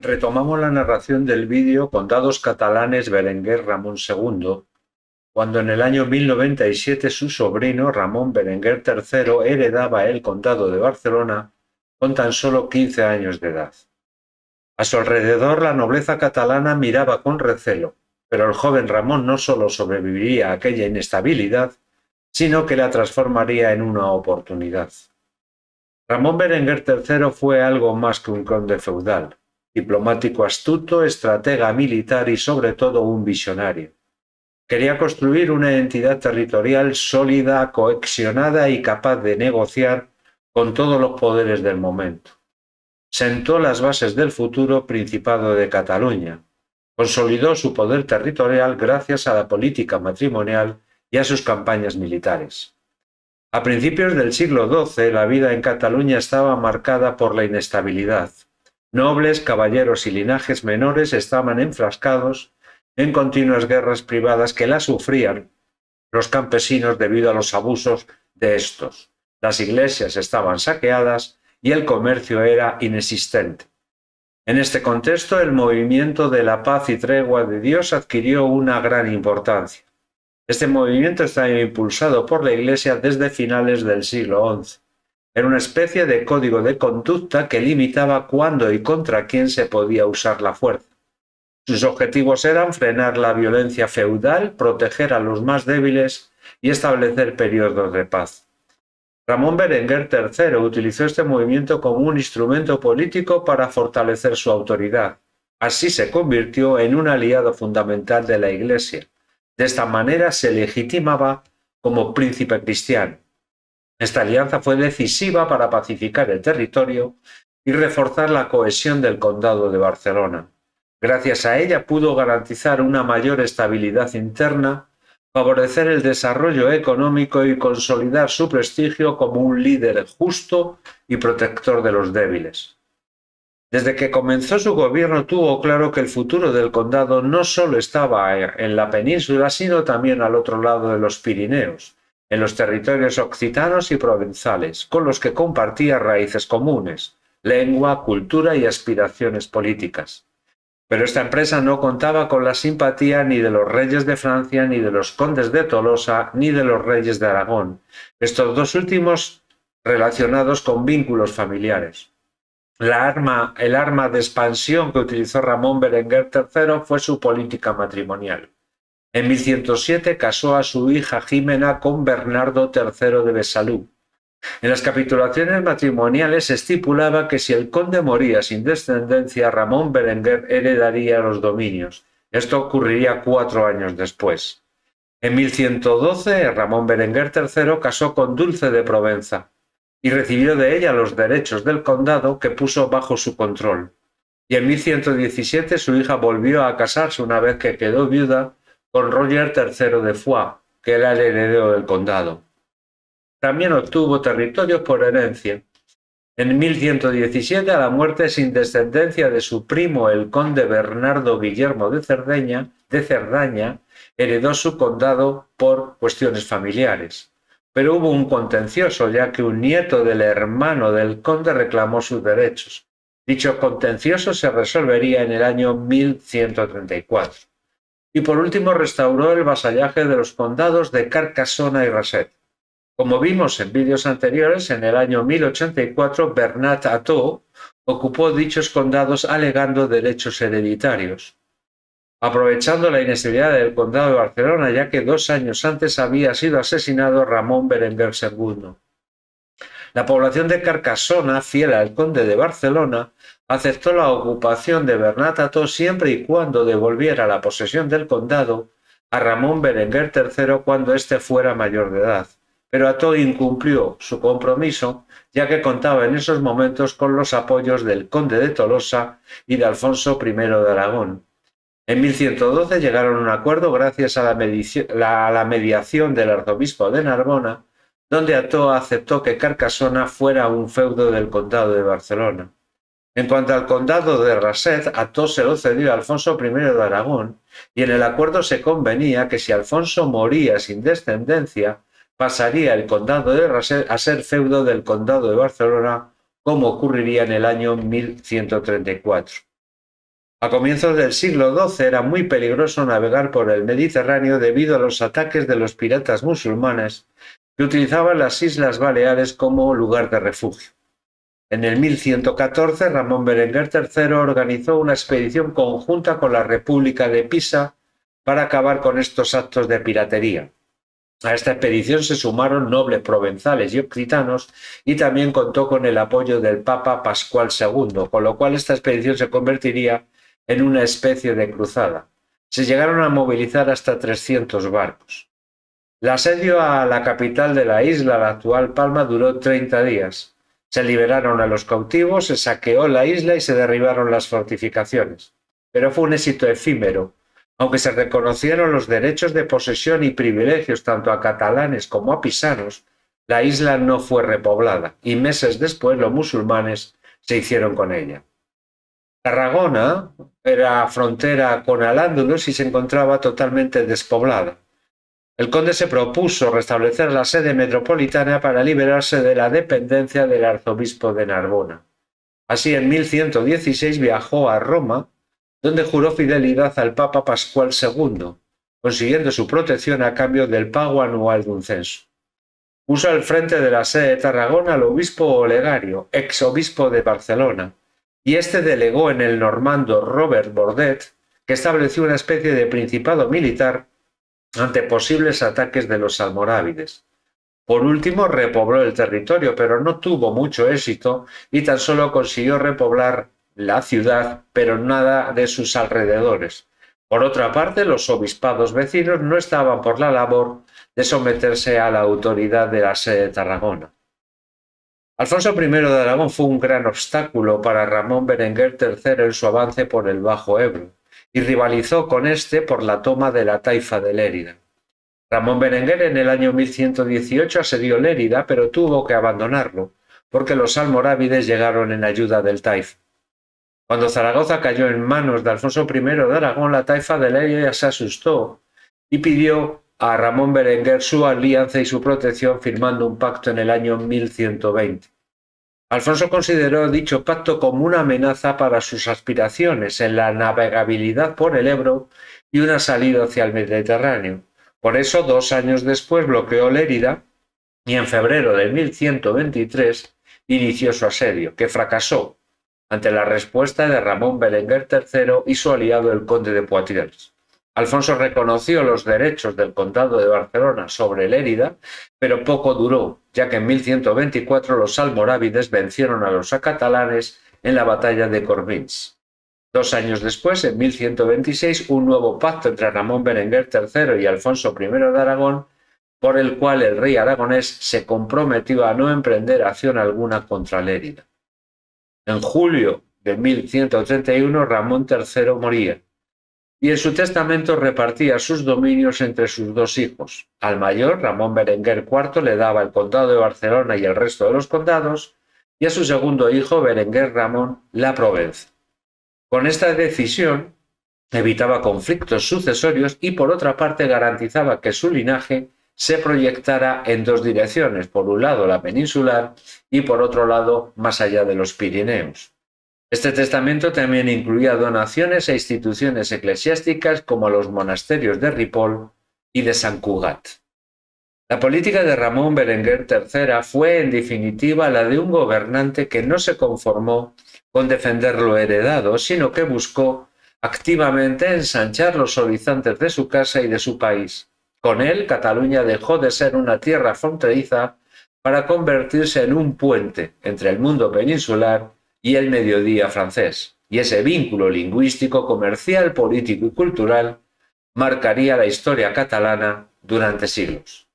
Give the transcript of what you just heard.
Retomamos la narración del vídeo Condados catalanes Berenguer Ramón II, cuando en el año 1097 su sobrino Ramón Berenguer III heredaba el condado de Barcelona con tan solo 15 años de edad. A su alrededor la nobleza catalana miraba con recelo, pero el joven Ramón no solo sobreviviría a aquella inestabilidad, sino que la transformaría en una oportunidad. Ramón Berenguer III fue algo más que un conde feudal, diplomático astuto, estratega militar y sobre todo un visionario. Quería construir una entidad territorial sólida, cohesionada y capaz de negociar con todos los poderes del momento. Sentó las bases del futuro Principado de Cataluña. Consolidó su poder territorial gracias a la política matrimonial y a sus campañas militares. A principios del siglo XII, la vida en Cataluña estaba marcada por la inestabilidad. Nobles, caballeros y linajes menores estaban enfrascados en continuas guerras privadas que las sufrían los campesinos debido a los abusos de estos. Las iglesias estaban saqueadas y el comercio era inexistente. En este contexto, el movimiento de la paz y tregua de Dios adquirió una gran importancia. Este movimiento estaba impulsado por la Iglesia desde finales del siglo XI. Era una especie de código de conducta que limitaba cuándo y contra quién se podía usar la fuerza. Sus objetivos eran frenar la violencia feudal, proteger a los más débiles y establecer periodos de paz. Ramón Berenguer III utilizó este movimiento como un instrumento político para fortalecer su autoridad. Así se convirtió en un aliado fundamental de la Iglesia. De esta manera se legitimaba como príncipe cristiano. Esta alianza fue decisiva para pacificar el territorio y reforzar la cohesión del condado de Barcelona. Gracias a ella pudo garantizar una mayor estabilidad interna, favorecer el desarrollo económico y consolidar su prestigio como un líder justo y protector de los débiles. Desde que comenzó su gobierno tuvo claro que el futuro del condado no solo estaba en la península, sino también al otro lado de los Pirineos, en los territorios occitanos y provenzales, con los que compartía raíces comunes, lengua, cultura y aspiraciones políticas. Pero esta empresa no contaba con la simpatía ni de los reyes de Francia, ni de los condes de Tolosa, ni de los reyes de Aragón, estos dos últimos relacionados con vínculos familiares. El arma de expansión que utilizó Ramón Berenguer III fue su política matrimonial. En 1107 casó a su hija Jimena con Bernardo III de Besalú. En las capitulaciones matrimoniales se estipulaba que si el conde moría sin descendencia, Ramón Berenguer heredaría los dominios. Esto ocurriría 4 años después. En 1112, Ramón Berenguer III casó con Dulce de Provenza y recibió de ella los derechos del condado que puso bajo su control. Y en 1117 su hija volvió a casarse una vez que quedó viuda con Roger III de Foix, que era el heredero del condado. También obtuvo territorios por herencia. En 1117, a la muerte sin descendencia de su primo el conde Bernardo Guillermo de Cerdaña, heredó su condado por cuestiones familiares. Pero hubo un contencioso, ya que un nieto del hermano del conde reclamó sus derechos. Dicho contencioso se resolvería en el año 1134. Y por último restauró el vasallaje de los condados de Carcassona y Raset. Como vimos en vídeos anteriores, en el año 1084 Bernat Ató ocupó dichos condados alegando derechos hereditarios, aprovechando la inestabilidad del condado de Barcelona, ya que 2 años antes había sido asesinado Ramón Berenguer II. La población de Carcassona, fiel al conde de Barcelona, aceptó la ocupación de Bernat Ató siempre y cuando devolviera la posesión del condado a Ramón Berenguer III cuando éste fuera mayor de edad. Pero Ató incumplió su compromiso, ya que contaba en esos momentos con los apoyos del conde de Tolosa y de Alfonso I de Aragón. En 1112 llegaron a un acuerdo gracias a la mediación del arzobispo de Narbona, donde Ató aceptó que Carcassona fuera un feudo del condado de Barcelona. En cuanto al condado de Raset, Ató se lo cedió a Alfonso I de Aragón, y en el acuerdo se convenía que si Alfonso moría sin descendencia, pasaría el condado de Raset a ser feudo del condado de Barcelona, como ocurriría en el año 1134. A comienzos del siglo XII era muy peligroso navegar por el Mediterráneo debido a los ataques de los piratas musulmanes que utilizaban las Islas Baleares como lugar de refugio. En el 1114, Ramón Berenguer III organizó una expedición conjunta con la República de Pisa para acabar con estos actos de piratería. A esta expedición se sumaron nobles provenzales y occitanos y también contó con el apoyo del Papa Pascual II, con lo cual esta expedición se convertiría en una especie de cruzada. Se llegaron a movilizar hasta 300 barcos. El asedio a la capital de la isla, la actual Palma, duró 30 días. Se liberaron a los cautivos, se saqueó la isla y se derribaron las fortificaciones. Pero fue un éxito efímero. Aunque se reconocieron los derechos de posesión y privilegios tanto a catalanes como a pisanos, la isla no fue repoblada y meses después los musulmanes se hicieron con ella. Tarragona era frontera con Al-Ándalus y se encontraba totalmente despoblada. El conde se propuso restablecer la sede metropolitana para liberarse de la dependencia del arzobispo de Narbona. Así, en 1116 viajó a Roma, donde juró fidelidad al Papa Pascual II, consiguiendo su protección a cambio del pago anual de un censo. Puso al frente de la sede de Tarragona al obispo Olegario, exobispo de Barcelona, y este delegó en el normando Robert Bordet, que estableció una especie de principado militar ante posibles ataques de los almorávides. Por último, repobló el territorio, pero no tuvo mucho éxito y tan solo consiguió repoblar la ciudad, pero nada de sus alrededores. Por otra parte, los obispados vecinos no estaban por la labor de someterse a la autoridad de la sede de Tarragona. Alfonso I de Aragón fue un gran obstáculo para Ramón Berenguer III en su avance por el Bajo Ebro, y rivalizó con este por la toma de la taifa de Lérida. Ramón Berenguer en el año 1118 asedió Lérida, pero tuvo que abandonarlo, porque los almorávides llegaron en ayuda del taifa. Cuando Zaragoza cayó en manos de Alfonso I de Aragón, la taifa de Lérida se asustó y pidió a Ramón Berenguer su alianza y su protección, firmando un pacto en el año 1120. Alfonso consideró dicho pacto como una amenaza para sus aspiraciones en la navegabilidad por el Ebro y una salida hacia el Mediterráneo. Por eso, 2 años después bloqueó Lérida y en febrero de 1123 inició su asedio, que fracasó ante la respuesta de Ramón Berenguer III y su aliado el conde de Poitiers. Alfonso reconoció los derechos del condado de Barcelona sobre Lérida, pero poco duró, ya que en 1124 los almorávides vencieron a los catalanes en la batalla de Corbins. 2 años después, en 1126, un nuevo pacto entre Ramón Berenguer III y Alfonso I de Aragón, por el cual el rey aragonés se comprometió a no emprender acción alguna contra Lérida. En julio de 1131, Ramón III moría, y en su testamento repartía sus dominios entre sus 2 hijos. Al mayor, Ramón Berenguer IV, le daba el condado de Barcelona y el resto de los condados, y a su segundo hijo, Berenguer Ramón, la Provenza. Con esta decisión evitaba conflictos sucesorios y, por otra parte, garantizaba que su linaje se proyectara en 2 direcciones, por un lado la peninsular y por otro lado más allá de los Pirineos. Este testamento también incluía donaciones a instituciones eclesiásticas como a los monasterios de Ripoll y de Sant Cugat. La política de Ramón Berenguer III fue, en definitiva, la de un gobernante que no se conformó con defender lo heredado, sino que buscó activamente ensanchar los horizontes de su casa y de su país. Con él, Cataluña dejó de ser una tierra fronteriza para convertirse en un puente entre el mundo peninsular y el mediodía francés, y ese vínculo lingüístico, comercial, político y cultural marcaría la historia catalana durante siglos.